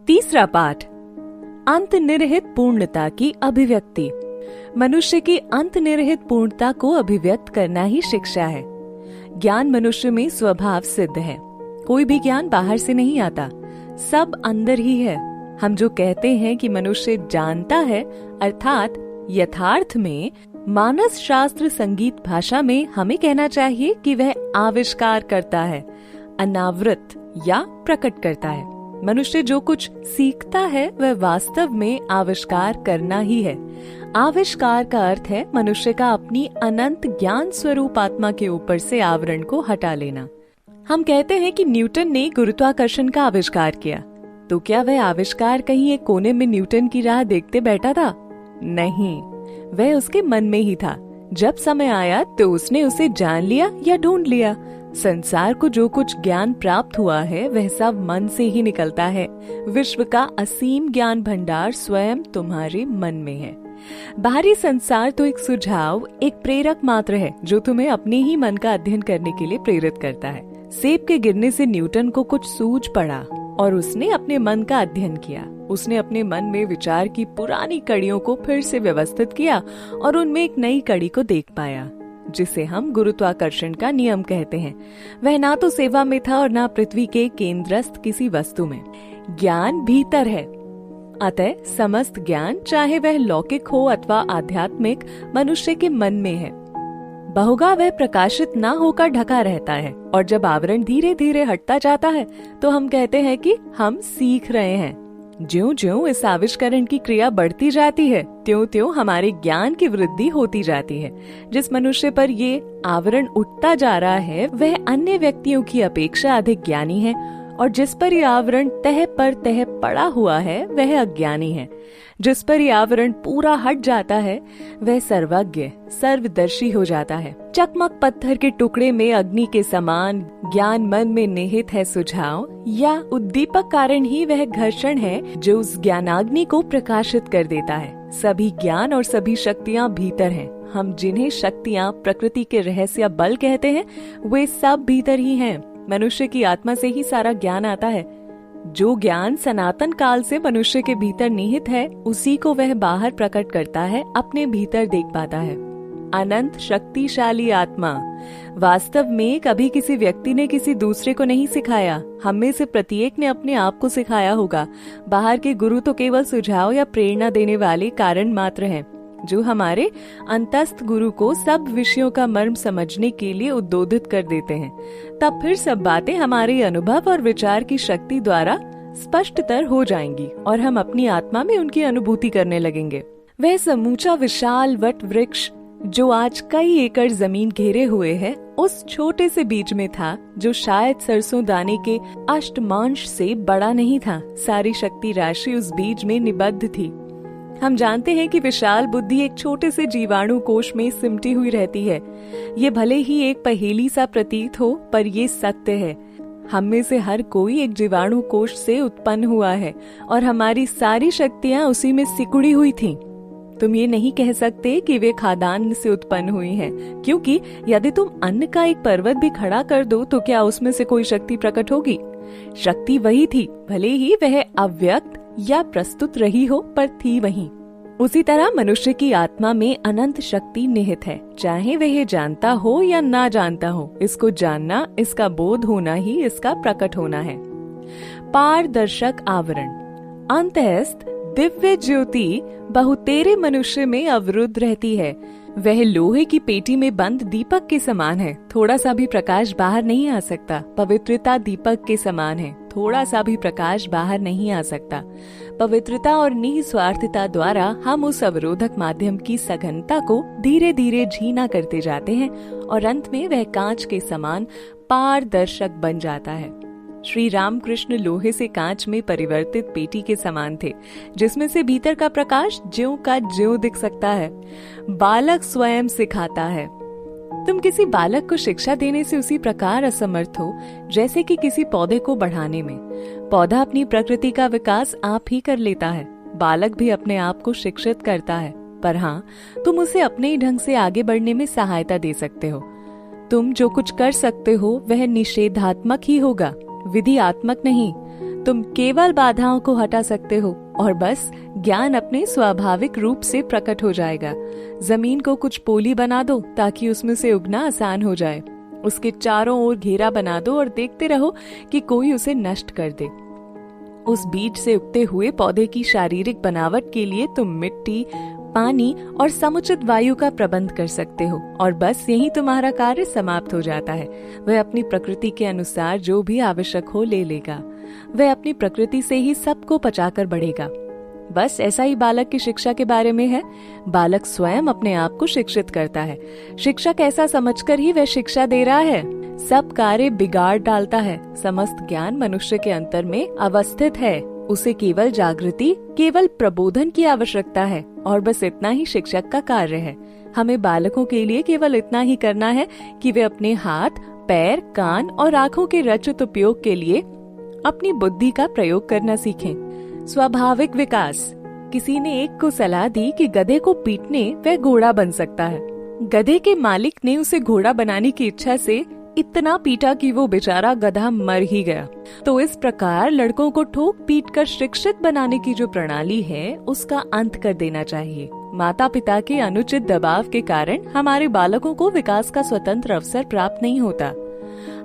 तीसरा पाठ, अंतर्निहित पूर्णता की अभिव्यक्ति। मनुष्य की अंतर्निहित पूर्णता को अभिव्यक्त करना ही शिक्षा है। ज्ञान मनुष्य में स्वभाव सिद्ध है। कोई भी ज्ञान बाहर से नहीं आता, सब अंदर ही है। हम जो कहते हैं कि मनुष्य जानता है, अर्थात यथार्थ में मानस शास्त्र संगीत भाषा में हमें कहना चाहिए कि वह आविष्कार करता है, अनावृत या प्रकट करता है। मनुष्य जो कुछ सीखता है वह वास्तव में आविष्कार करना ही है। आविष्कार का अर्थ है मनुष्य का अपनी अनंत ज्ञान स्वरूप आत्मा के ऊपर से आवरण को हटा लेना। हम कहते हैं कि न्यूटन ने गुरुत्वाकर्षण का आविष्कार किया, तो क्या वह आविष्कार कहीं एक कोने में न्यूटन की राह देखते बैठा था? नहीं, वह उसके मन में ही था। जब समय आया तो उसने उसे जान लिया या ढूंढ लिया। संसार को जो कुछ ज्ञान प्राप्त हुआ है वह सब मन से ही निकलता है। विश्व का असीम ज्ञान भंडार स्वयं तुम्हारे मन में है। बाहरी संसार तो एक सुझाव, एक प्रेरक मात्र है जो तुम्हें अपने ही मन का अध्ययन करने के लिए प्रेरित करता है। सेब के गिरने से न्यूटन को कुछ सूझ पड़ा और उसने अपने मन का अध्ययन किया। उसने अपने मन में विचार की पुरानी कड़ियों को फिर से व्यवस्थित किया और उनमें एक नई कड़ी को देख पाया, जिसे हम गुरुत्वाकर्षण का नियम कहते हैं। वह ना तो सेवा में था और ना पृथ्वी के केंद्रस्थ किसी वस्तु में। ज्ञान भीतर है। अतः समस्त ज्ञान, चाहे वह लौकिक हो अथवा आध्यात्मिक, मनुष्य के मन में है। बहुगा वह प्रकाशित ना होकर ढका रहता है, और जब आवरण धीरे धीरे हटता जाता है तो हम कहते हैं कि हम सीख रहे हैं। ज्यों-ज्यों इस आविष्करण की क्रिया बढ़ती जाती है, त्यों-त्यों हमारे ज्ञान की वृद्धि होती जाती है। जिस मनुष्य पर ये आवरण उठता जा रहा है वह अन्य व्यक्तियों की अपेक्षा अधिक ज्ञानी है, और जिस पर ये आवरण तह पर तह पड़ा हुआ है वह अज्ञानी है। जिस पर ये आवरण पूरा हट जाता है वह सर्वज्ञ, सर्वदर्शी हो जाता है। चकमक पत्थर के टुकड़े में अग्नि के समान ज्ञान मन में निहित है सुझाव, या उद्दीपक कारण ही वह घर्षण है जो उस ज्ञानाग्नि को प्रकाशित कर देता है। सभी ज्ञान और सभी शक्तियाँ भीतर हैं। हम जिन्हें शक्तियाँ, प्रकृति के रहस्य, बल कहते हैं, वे सब भीतर ही हैं। मनुष्य की आत्मा से ही सारा ज्ञान आता है। जो ज्ञान सनातन काल से मनुष्य के भीतर निहित है उसी को वह बाहर प्रकट करता है, अपने भीतर देख पाता है। अनंत शक्तिशाली आत्मा वास्तव में कभी किसी व्यक्ति ने किसी दूसरे को नहीं सिखाया। हम में से प्रत्येक ने अपने आप को सिखाया होगा। बाहर के गुरु तो केवल सुझाव या प्रेरणा देने वाले कारण मात्र हैं, जो हमारे अंतस्थ गुरु को सब विषयों का मर्म समझने के लिए उद्बोधित कर देते हैं। तब फिर सब बातें हमारे अनुभव और विचार की शक्ति द्वारा स्पष्टतर हो जाएंगी और हम अपनी आत्मा में उनकी अनुभूति करने लगेंगे। वह समूचा विशाल वट वृक्ष जो आज कई एकड़ जमीन घेरे हुए है, उस छोटे से बीज में था जो शायद सरसों दाने के अष्टमांश से बड़ा नहीं था। सारी शक्ति राशि उस बीज में निबद्ध थी। हम जानते हैं कि विशाल बुद्धि एक छोटे से जीवाणु कोश में सिमटी हुई रहती है। ये भले ही एक पहेली सा प्रतीत हो, पर ये सत्य है। हम में से हर कोई एक जीवाणु कोश से उत्पन्न हुआ है और हमारी सारी शक्तियाँ उसी में सिकुड़ी हुई थीं। तुम ये नहीं कह सकते कि वे खाद्यान्न से उत्पन्न हुई हैं, क्योंकि यदि तुम अन्न का एक पर्वत भी खड़ा कर दो तो क्या उसमें से कोई शक्ति प्रकट होगी? शक्ति वही थी, भले ही वह अव्यक्त या प्रस्तुत रही हो, पर थी वही। उसी तरह मनुष्य की आत्मा में अनंत शक्ति निहित है, चाहे वह ये जानता हो या ना जानता हो। इसको जानना, इसका बोध होना ही इसका प्रकट होना है। पारदर्शक आवरण, अंतःस्थ दिव्य ज्योति बहुतेरे मनुष्य में अवरुद्ध रहती है। वह लोहे की पेटी में बंद दीपक के समान है, थोड़ा सा भी प्रकाश बाहर नहीं आ सकता। पवित्रता दीपक के समान है, थोड़ा सा भी प्रकाश बाहर नहीं आ सकता। पवित्रता और निस्वार्थता द्वारा हम उस अवरोधक माध्यम की सघनता को धीरे धीरे झीना करते जाते हैं और अंत में वह कांच के समान पारदर्शक बन जाता है। श्री रामकृष्ण लोहे से कांच में परिवर्तित पेटी के समान थे, जिसमें से भीतर का प्रकाश ज्यों का ज्यों दिख सकता है। बालक स्वयं सिखाता है। तुम किसी बालक को शिक्षा देने से उसी प्रकार असमर्थ हो जैसे कि किसी पौधे को बढ़ाने में। पौधा अपनी प्रकृति का विकास आप ही कर लेता है, बालक भी अपने आप को शिक्षित करता है, पर हाँ, तुम उसे अपने ही ढंग से आगे बढ़ने में सहायता दे सकते हो। तुम जो कुछ कर सकते हो वह निषेधात्मक ही होगा, विधियात्मक नहीं। तुम केवल बाधाओं को हटा सकते हो और बस ज्ञान अपने स्वाभाविक रूप से प्रकट हो जाएगा। जमीन को कुछ पोली बना दो ताकि उसमें से उगना आसान हो जाए। उसके चारों ओर घेरा बना दो और देखते रहो कि कोई उसे नष्ट कर दे। उस बीज से उगते हुए पौधे की शारीरिक बनावट के लिए तुम मिट्टी, पानी और समुचित वायु का प्रबंध कर सकते हो और बस यही तुम्हारा कार्य समाप्त हो जाता है। वह अपनी प्रकृति के अनुसार जो भी आवश्यक हो ले लेगा। वह अपनी प्रकृति से ही सबको पचाकर बढ़ेगा। बस ऐसा ही बालक की शिक्षा के बारे में है। बालक स्वयं अपने आप को शिक्षित करता है। शिक्षक ऐसा समझकर ही वह शिक्षा दे रहा है। सब कार्य बिगाड़ डालता है। समस्त ज्ञान मनुष्य के अंतर में अवस्थित है। उसे केवल जागृति, केवल प्रबोधन की आवश्यकता है और बस इतना ही शिक्षक का कार्य है। हमें बालकों के लिए केवल इतना ही करना है कि वे अपने हाथ, पैर, कान और आँखों के रचित उपयोग के लिए अपनी बुद्धि का प्रयोग करना सीखें। स्वाभाविक विकास। किसी ने एक को सलाह दी कि गधे को पीटने वह घोड़ा बन सकता है। गधे के मालिक ने उसे घोड़ा बनाने की इच्छा से इतना पीटा कि वो बेचारा गधा मर ही गया। तो इस प्रकार लड़कों को ठोक पीट कर शिक्षित बनाने की जो प्रणाली है उसका अंत कर देना चाहिए। माता पिता के अनुचित दबाव के कारण हमारे बालकों को विकास का स्वतंत्र अवसर प्राप्त नहीं होता।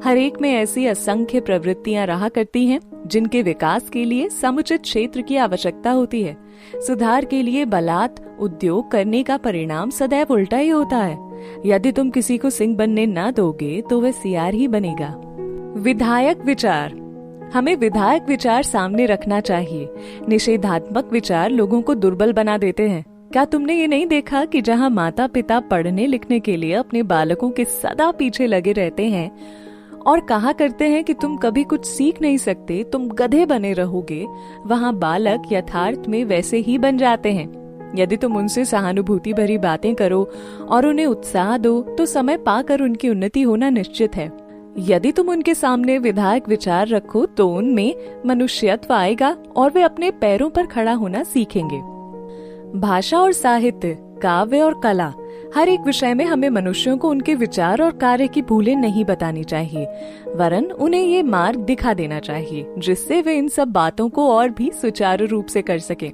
हर एक में ऐसी असंख्य प्रवृत्तियां रहा करती हैं जिनके विकास के लिए समुचित क्षेत्र की आवश्यकता होती है। सुधार के लिए बलात् उद्योग करने का परिणाम सदैव उल्टा ही होता है। यदि तुम किसी को सिंह बनने न दोगे तो वह सियार ही बनेगा। विधायक विचार। हमें विधायक विचार सामने रखना चाहिए। निषेधात्मक विचार लोगों को दुर्बल बना देते हैं। क्या तुमने ये नहीं देखा कि जहाँ माता पिता पढ़ने लिखने के लिए अपने बालकों के सदा पीछे लगे रहते हैं और कहा करते हैं कि तुम कभी कुछ सीख नहीं सकते, तुम गधे बने रहोगे, वहाँ बालक यथार्थ में वैसे ही बन जाते हैं। यदि तुम उनसे सहानुभूति भरी बातें करो और उन्हें उत्साह दो तो समय पाकर उनकी उन्नति होना निश्चित है। यदि तुम उनके सामने विधायक विचार रखो तो उनमें मनुष्यत्व आएगा और वे अपने पैरों पर खड़ा होना सीखेंगे। भाषा और साहित्य, काव्य और कला, हर एक विषय में हमें मनुष्यों को उनके विचार और कार्य की भूलें नहीं बतानी चाहिए, वरन उन्हें ये मार्ग दिखा देना चाहिए जिससे वे इन सब बातों को और भी सुचारू रूप से कर सके।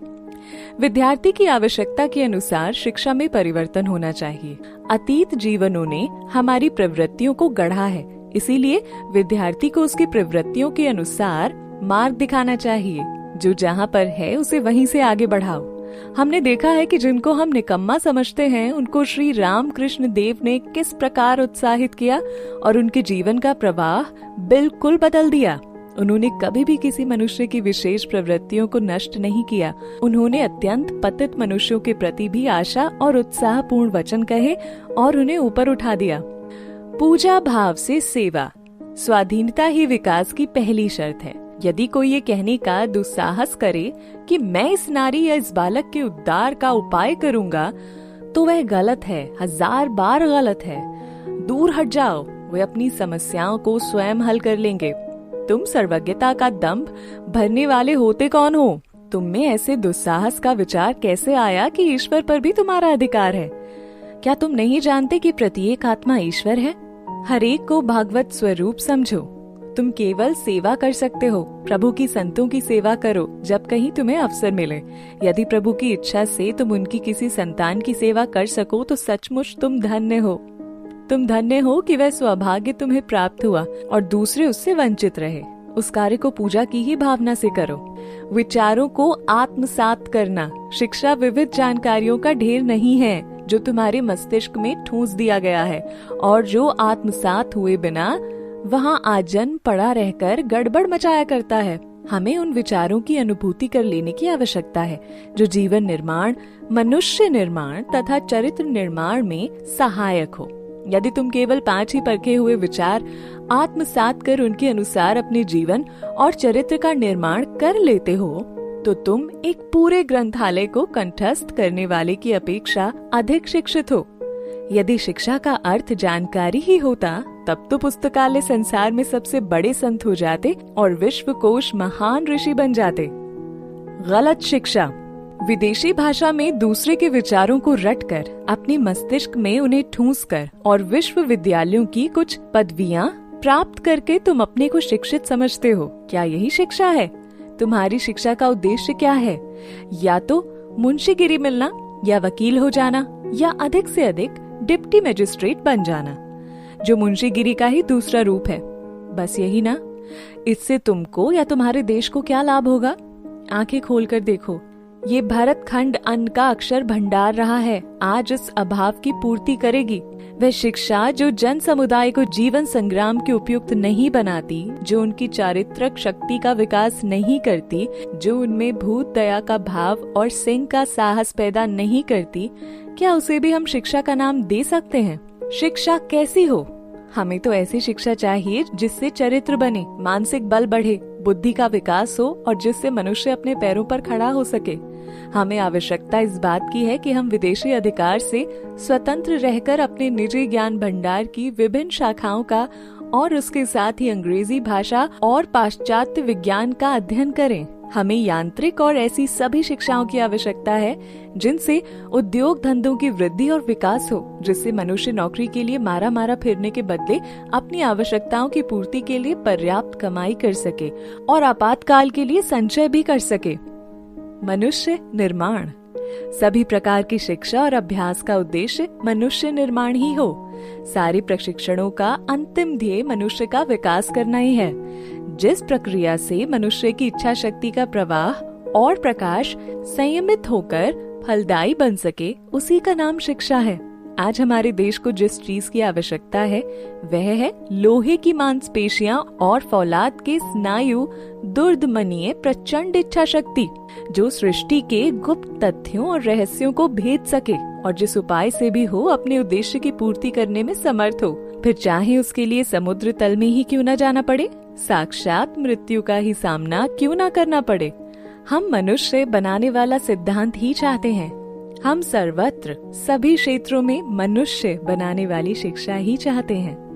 विद्यार्थी की आवश्यकता के अनुसार शिक्षा में परिवर्तन होना चाहिए। अतीत जीवनों ने हमारी प्रवृत्तियों को गढ़ा है, इसीलिए विद्यार्थी को उसकी प्रवृत्तियों के अनुसार मार्ग दिखाना चाहिए। जो जहाँ पर है उसे वहीं से आगे बढ़ाओ। हमने देखा है कि जिनको हम निकम्मा समझते हैं उनको श्री रामकृष्ण देव ने किस प्रकार उत्साहित किया और उनके जीवन का प्रवाह बिल्कुल बदल दिया। उन्होंने कभी भी किसी मनुष्य की विशेष प्रवृत्तियों को नष्ट नहीं किया। उन्होंने अत्यंत पतित मनुष्यों के प्रति भी आशा और उत्साहपूर्ण वचन कहे और उन्हें ऊपर उठा दिया। पूजा भाव से सेवा। स्वाधीनता ही विकास की पहली शर्त है। यदि कोई ये कहने का दुस्साहस करे कि मैं इस नारी या इस बालक के उद्धार का उपाय करूंगा तो वह गलत है, 1000 बार गलत है। दूर हट जाओ, वे अपनी समस्याओं को स्वयं हल कर लेंगे। तुम सर्वज्ञता का दंभ भरने वाले होते कौन हो? तुम में ऐसे दुस्साहस का विचार कैसे आया कि ईश्वर पर भी तुम्हारा अधिकार है? क्या तुम नहीं जानते कि प्रत्येक आत्मा ईश्वर है? हर एक को भागवत स्वरूप समझो। तुम केवल सेवा कर सकते हो। प्रभु की संतों की सेवा करो जब कहीं तुम्हें अवसर मिले। यदि प्रभु की इच्छा से तुम उनकी किसी संतान की सेवा कर सको तो सचमुच तुम धन्य हो। तुम धन्य हो कि वह सौभाग्य तुम्हें प्राप्त हुआ और दूसरे उससे वंचित रहे। उस कार्य को पूजा की ही भावना से करो। विचारों को आत्मसात करना। शिक्षा विविध जानकारियों का ढेर नहीं है जो तुम्हारे मस्तिष्क में ठूंस दिया गया है और जो आत्मसात हुए बिना वहाँ आजन्म पड़ा रहकर गड़बड़ मचाया करता है। हमें उन विचारों की अनुभूति कर लेने की आवश्यकता है जो जीवन निर्माण, मनुष्य निर्माण तथा चरित्र निर्माण में सहायक हो। यदि तुम केवल 5 ही परखे हुए विचार आत्मसात कर उनके अनुसार अपने जीवन और चरित्र का निर्माण कर लेते हो तो तुम एक पूरे ग्रंथालय को कंठस्थ करने वाले की अपेक्षा अधिक शिक्षित हो। यदि शिक्षा का अर्थ जानकारी ही होता तब तो पुस्तकालय संसार में सबसे बड़े संत हो जाते और विश्वकोश महान ऋषि बन जाते। गलत शिक्षा। विदेशी भाषा में दूसरे के विचारों को रटकर अपने मस्तिष्क में उन्हें ठूंसकर और विश्वविद्यालयों की कुछ पदवियां प्राप्त करके तुम अपने को शिक्षित समझते हो। क्या यही शिक्षा है? तुम्हारी शिक्षा का उद्देश्य क्या है? या तो मुंशीगिरी मिलना, या वकील हो जाना, या अधिक से अधिक डिप्टी मजिस्ट्रेट बन जाना, जो मुंशीगिरी का ही दूसरा रूप है। बस यही ना? इससे तुमको या तुम्हारे देश को क्या लाभ होगा? आंखें खोलकर देखो, ये भारत खंड अन्न का अक्षर भंडार रहा है, आज इस अभाव की पूर्ति करेगी। वह शिक्षा जो जन समुदाय को जीवन संग्राम के उपयुक्त नहीं बनाती, जो उनकी चारित्रिक शक्ति का विकास नहीं करती, जो उनमें भूत दया का भाव और सिंह का साहस पैदा नहीं करती, क्या उसे भी हम शिक्षा का नाम दे सकते हैं? शिक्षा कैसी हो? हमें तो ऐसी शिक्षा चाहिए जिससे चरित्र बने, मानसिक बल बढ़े, बुद्धि का विकास हो और जिससे मनुष्य अपने पैरों पर खड़ा हो सके। हमें आवश्यकता इस बात की है कि हम विदेशी अधिकार से स्वतंत्र रहकर अपने निजी ज्ञान भंडार की विभिन्न शाखाओं का और उसके साथ ही अंग्रेजी भाषा और पाश्चात्य विज्ञान का अध्ययन करें। हमें यांत्रिक और ऐसी सभी शिक्षाओं की आवश्यकता है जिनसे उद्योग धंधों की वृद्धि और विकास हो, जिससे मनुष्य नौकरी के लिए मारा मारा फिरने के बदले अपनी आवश्यकताओं की पूर्ति के लिए पर्याप्त कमाई कर सके और आपातकाल के लिए संचय भी कर सके। मनुष्य निर्माण। सभी प्रकार की शिक्षा और अभ्यास का उद्देश्य मनुष्य निर्माण ही हो। सारे प्रशिक्षणों का अंतिम ध्येय मनुष्य का विकास करना ही है। जिस प्रक्रिया से मनुष्य की इच्छा शक्ति का प्रवाह और प्रकाश संयमित होकर फलदायी बन सके, उसी का नाम शिक्षा है। आज हमारे देश को जिस चीज की आवश्यकता है वह है लोहे की मांसपेशियां और फौलाद के स्नायु दुर्दमनीय प्रचंड इच्छा शक्ति, जो सृष्टि के गुप्त तथ्यों और रहस्यों को भेद सके और जिस उपाय से भी हो अपने उद्देश्य की पूर्ति करने में समर्थ हो, फिर चाहे उसके लिए समुद्र तल में ही क्यों न जाना पड़े, साक्षात मृत्यु का ही सामना क्यों न करना पड़े। हम मनुष्य बनाने वाला सिद्धांत ही चाहते हैं। हम सर्वत्र सभी क्षेत्रों में मनुष्य बनाने वाली शिक्षा ही चाहते हैं।